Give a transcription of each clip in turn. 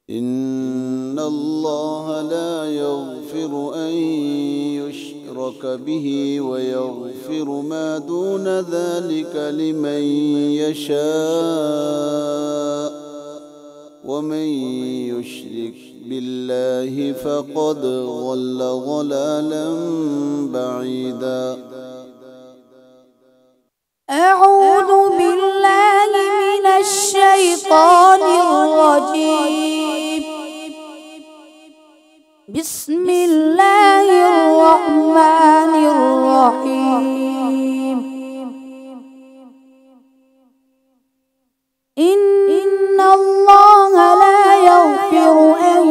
إن الله لا يغفر أن يشرك به ويغفر ما دون ذلك لمن يشاء ومن يشرك بالله فقد ضل ضلالا بعيدا. أعوذ بالله من الشيطان الرجيم. بسم الله الرحمن الرحيم. إن الله لا يغفر أن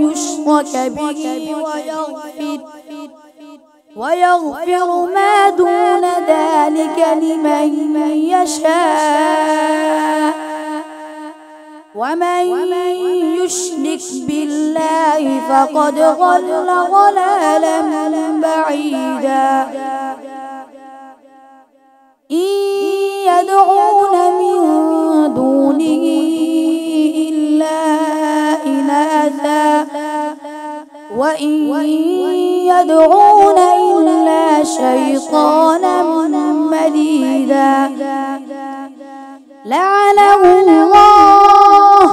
يشرك به ويغفر ما دون ذلك لمن يشاء ومن يشرك بالله فقد ضل ضلالا بعيدا. إن يدعون من دونه إلا إناثا وإن يدعون إلا شيطانا مريدا. لعنه الله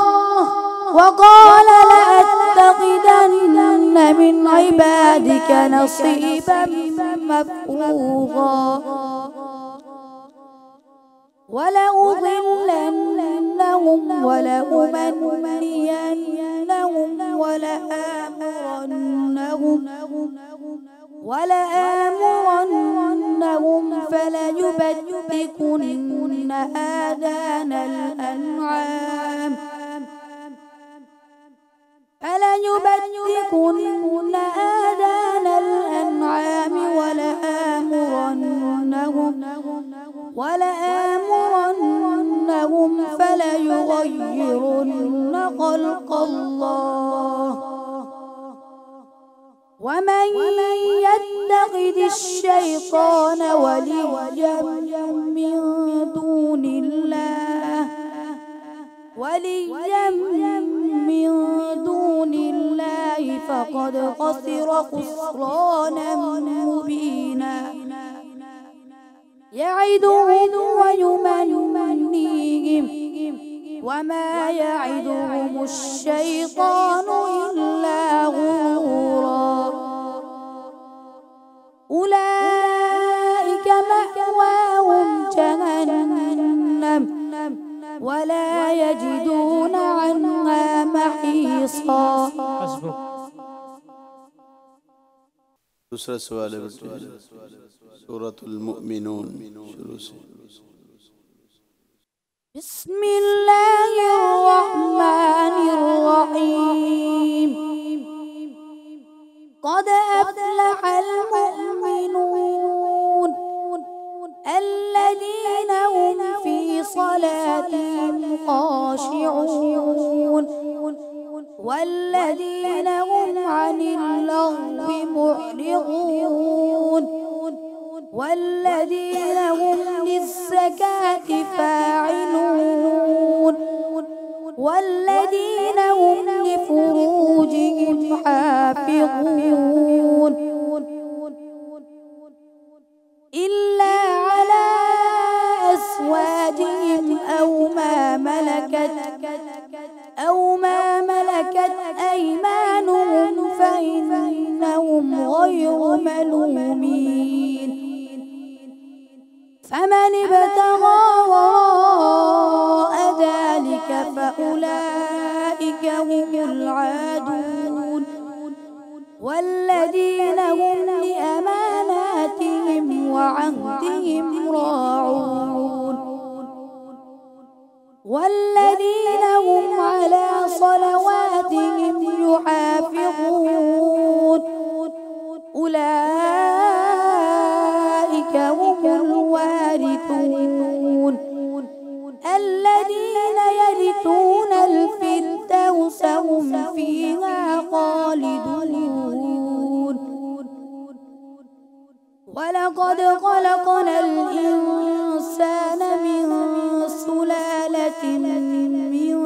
وقال لأتخذن من عبادك نصيبا مفروضا ولأضلنهم ولأمنينهم ولآمرنهم فليبتكن آذان الأنعام ولآمرنهم فليغيرن خلق الله. ومن يتخذ الشيطان وليا من دون الله فقد خسر خسرانا مبينا. يعدهم ويمنيهم وما يعدهم الشيطان إلا غرورا. أولئك مأواهم جهنم ولا يجدون عنها محيصا. दूसरा सवाल है सूरतुल मुमिनून शुरू से। بسم الله الرحمن الرحيم. قد أفلح المؤمنون الذين هم في صلاتهم خاشعون والذين هم عن اللغو معرضون والذين هم للزكاة فاعلون والذين هم لفروجهم حافظون إلا على أزواجهم أو ما ملكت أيمانهم فإنهم غير ملومين. فمن ابتغى وراء ذلك فأولئك هم العادون والذين هم لأماناتهم وعهدهم راعون والذين هم على صلواتهم يحافظون. أولئك هم الوارثون الذين يرثون الفردوس هم فيها خالدون. ولقد خلقنا الإنسان من سلالة من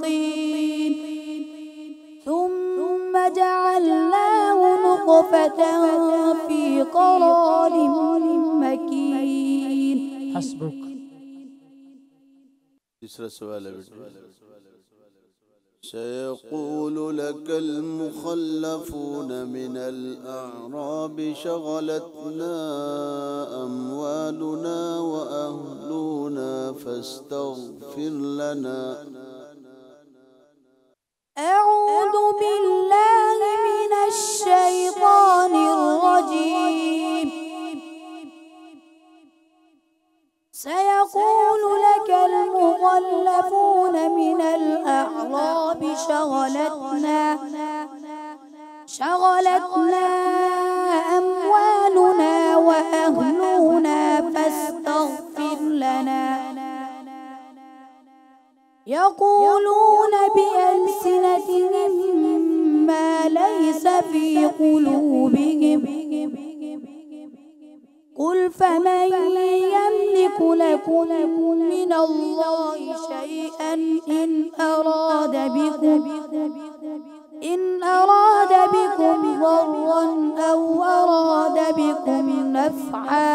طين نطفة في قرار مكين. حسبك. تیسرا سوال ہے بیٹا. سيقول لك المخلفون من الأعراب شغلتنا أموالنا وأهلنا فاستغفر لنا. أعوذ بالله من الشيطان الرجيم. سيقول لك المخلفون من الأعراب شغلتنا أموالنا وأهلنا فاستغفر لنا. يقولون بألسنتهم ما ليس في قلوبهم. قل فمن يملك لكم من الله شيئا إن أراد بكم ضرا أو أراد بكم نفعا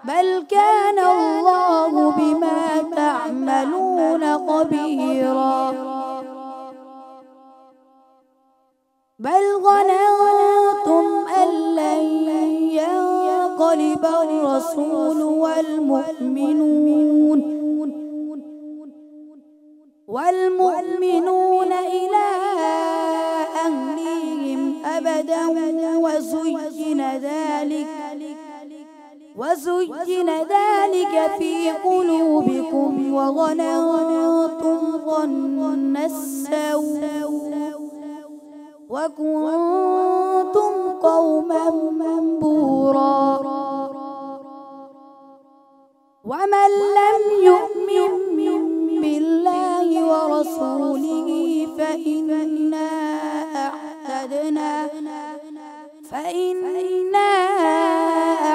بل كان الله بما تعملون خبيرا. بل ظننتم أن لن ينقلب الرسول والمؤمنون إلى أهليهم أبدا وزين ذلك في قلوبكم وظننتم ظن السوء وكنتم قوما بورا. ومن لم يؤمن بالله ورسوله فإنا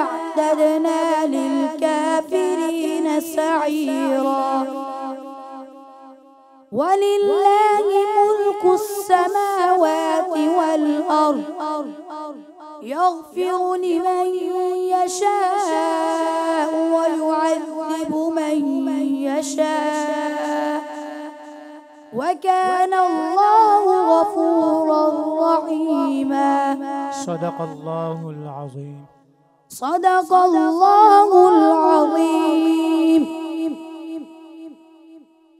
أعتدنا للكافرين سعيرا. ولله ملك السماوات والأرض يغفر لمن يشاء ويعذب من يشاء وكان الله غفورا رحيما. صدق الله العظيم. صدق الله العظيم.